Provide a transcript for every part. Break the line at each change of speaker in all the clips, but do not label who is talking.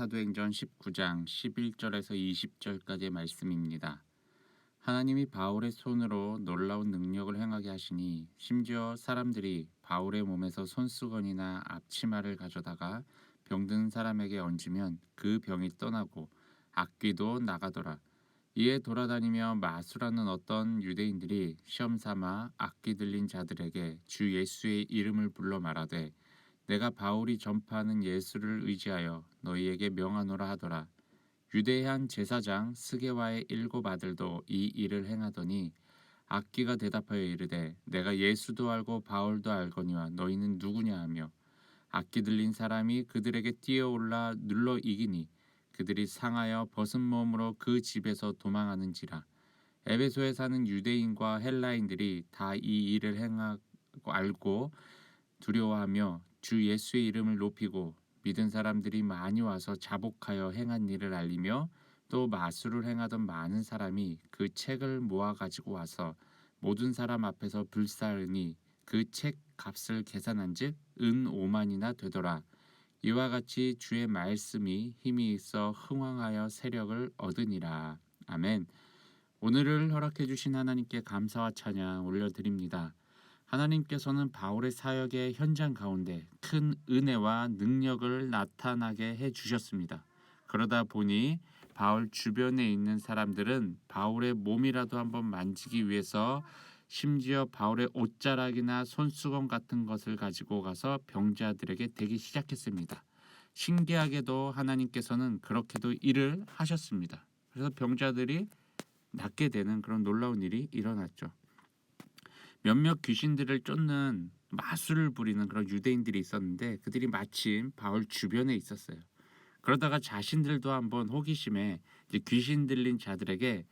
사도행전 19장 11절에서 20절까지의 말씀입니다. 하나님이 바울의 손으로 놀라운 능력을 행하게 하시니 심지어 사람들이 바울의 몸에서 손수건이나 앞치마를 가져다가 병든 사람에게 얹으면 그 병이 떠나고 악귀도 나가더라. 이에 돌아다니며 마수라는 어떤 유대인들이 시험삼아 악귀 들린 자들에게 주 예수의 이름을 불러 말하되 내가 바울이 전파하는 예수를 의지하여 너희에게 명하노라 하더라. 유대의 한 제사장 스게와의 7 아들도 이 일을 행하더니 악귀가 대답하여 이르되 내가 예수도 알고 바울도 알거니와 너희는 누구냐 하며 악귀 들린 사람이 그들에게 뛰어올라 눌러 이기니 그들이 상하여 벗은 몸으로 그 집에서 도망하는지라. 에베소에 사는 유대인과 헬라인들이 다 이 일을 행하고 알고 두려워하며 주 예수의 이름을 높이고 믿은 사람들이 많이 와서 자복하여 행한 일을 알리며 또 마술을 행하던 많은 사람이 그 책을 모아 가지고 와서 모든 사람 앞에서 불사르니 그 책 값을 계산한즉 은 5만이나 되더라. 이와 같이 주의 말씀이 힘이 있어 흥왕하여 세력을 얻으니라. 아멘. 오늘을 허락해 주신 하나님께 감사와 찬양 올려드립니다. 하나님께서는 바울의 사역의 현장 가운데 큰 은혜와 능력을 나타나게 해 주셨습니다. 그러다 보니 바울 주변에 있는 사람들은 바울의 몸이라도 한번 만지기 위해서 심지어 바울의 옷자락이나 손수건 같은 것을 가지고 가서 병자들에게 대기 시작했습니다. 신기하게도 하나님께서는 그렇게도 일을 하셨습니다. 그래서 병자들이 낫게 되는 그런 놀라운 일이 일어났죠. 몇몇 귀신들을 쫓는 마술을 부리는 그런 유대인들이 있었는데 그들이 마침 바울 주변에 있었어요. 그러다가 자신들도 한번 호기심에 이제 귀신 들린 자들에게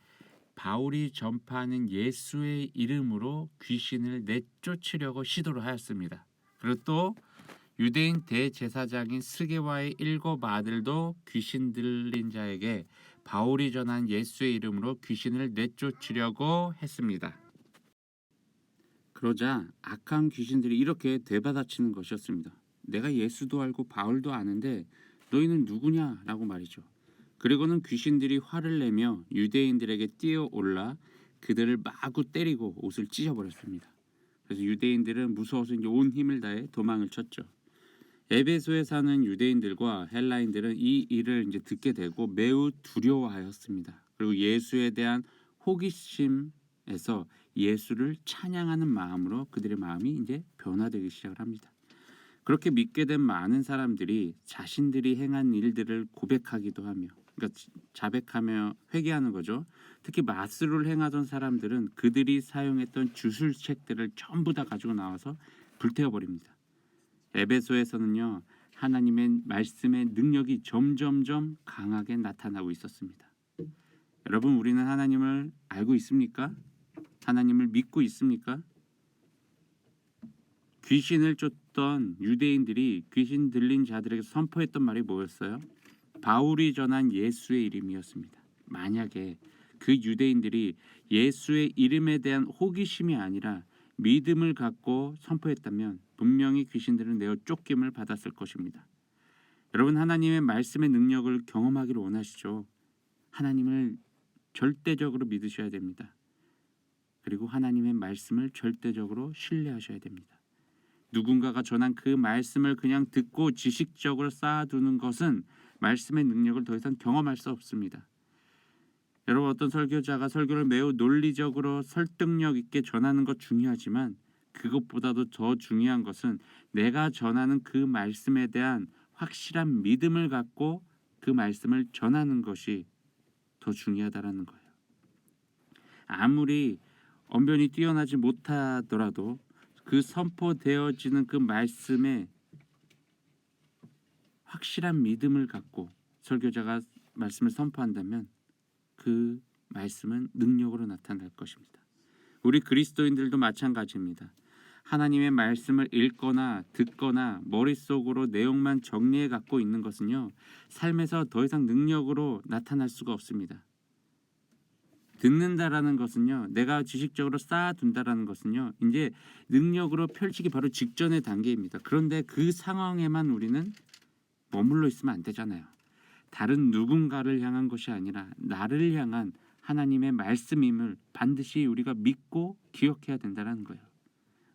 바울이 전파하는 예수의 이름으로 귀신을 내쫓으려고 시도를 하였습니다. 그리고 또 유대인 대제사장인 스게와의 7 아들도 귀신 들린 자에게 바울이 전한 예수의 이름으로 귀신을 내쫓으려고 했습니다. 그러자 악한 귀신들이 이렇게 되받아치는 것이었습니다. 내가 예수도 알고 바울도 아는데 너희는 누구냐라고 말이죠. 그리고는 귀신들이 화를 내며 유대인들에게 뛰어올라 그들을 마구 때리고 옷을 찢어버렸습니다. 그래서 유대인들은 무서워서 이제 온 힘을 다해 도망을 쳤죠. 에베소에 사는 유대인들과 헬라인들은 이 일을 이제 듣게 되고 매우 두려워하였습니다. 그리고 예수에 대한 호기심에서 예수를 찬양하는 마음으로 그들의 마음이 이제 변화되기 시작을 합니다. 그렇게 믿게 된 많은 사람들이 자신들이 행한 일들을 고백하기도 하며, 그러니까 자백하며 회개하는 거죠. 특히 마술을 행하던 사람들은 그들이 사용했던 주술책들을 전부 다 가지고 나와서 불태워버립니다. 에베소에서는요, 하나님의 말씀의 능력이 점점점 강하게 나타나고 있었습니다. 여러분, 우리는 하나님을 알고 있습니까? 하나님을 믿고 있습니까? 귀신을 쫓던 유대인들이 귀신 들린 자들에게 선포했던 말이 뭐였어요? 바울이 전한 예수의 이름이었습니다. 만약에 그 유대인들이 예수의 이름에 대한 호기심이 아니라 믿음을 갖고 선포했다면 분명히 귀신들은 내어 쫓김을 받았을 것입니다. 여러분, 하나님의 말씀의 능력을 경험하기를 원하시죠? 하나님을 절대적으로 믿으셔야 됩니다. 그리고 하나님의 말씀을 절대적으로 신뢰하셔야 됩니다. 누군가가 전한 그 말씀을 그냥 듣고 지식적으로 쌓아두는 것은 말씀의 능력을 더 이상 경험할 수 없습니다. 여러분, 어떤 설교자가 설교를 매우 논리적으로 설득력 있게 전하는 것 중요하지만 그것보다도 더 중요한 것은 내가 전하는 그 말씀에 대한 확실한 믿음을 갖고 그 말씀을 전하는 것이 더 중요하다라는 거예요. 아무리 언변이 뛰어나지 못하더라도 그 선포되어지는 그 말씀에 확실한 믿음을 갖고 설교자가 말씀을 선포한다면 그 말씀은 능력으로 나타날 것입니다. 우리 그리스도인들도 마찬가지입니다. 하나님의 말씀을 읽거나 듣거나 머릿속으로 내용만 정리해 갖고 있는 것은요, 삶에서 더 이상 능력으로 나타날 수가 없습니다. 듣는다라는 것은요, 내가 지식적으로 쌓아둔다라는 것은요, 이제 능력으로 펼치기 바로 직전의 단계입니다. 그런데 그 상황에만 우리는 머물러 있으면 안 되잖아요. 다른 누군가를 향한 것이 아니라 나를 향한 하나님의 말씀임을 반드시 우리가 믿고 기억해야 된다는 거예요.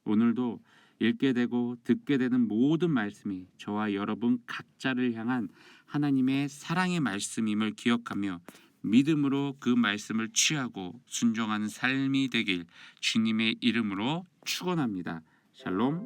오늘도 읽게 되고 듣게 되는 모든 말씀이 저와 여러분 각자를 향한 하나님의 사랑의 말씀임을 기억하며 믿음으로 그 말씀을 취하고 순종하는 삶이 되길 주님의 이름으로 축원합니다. 샬롬.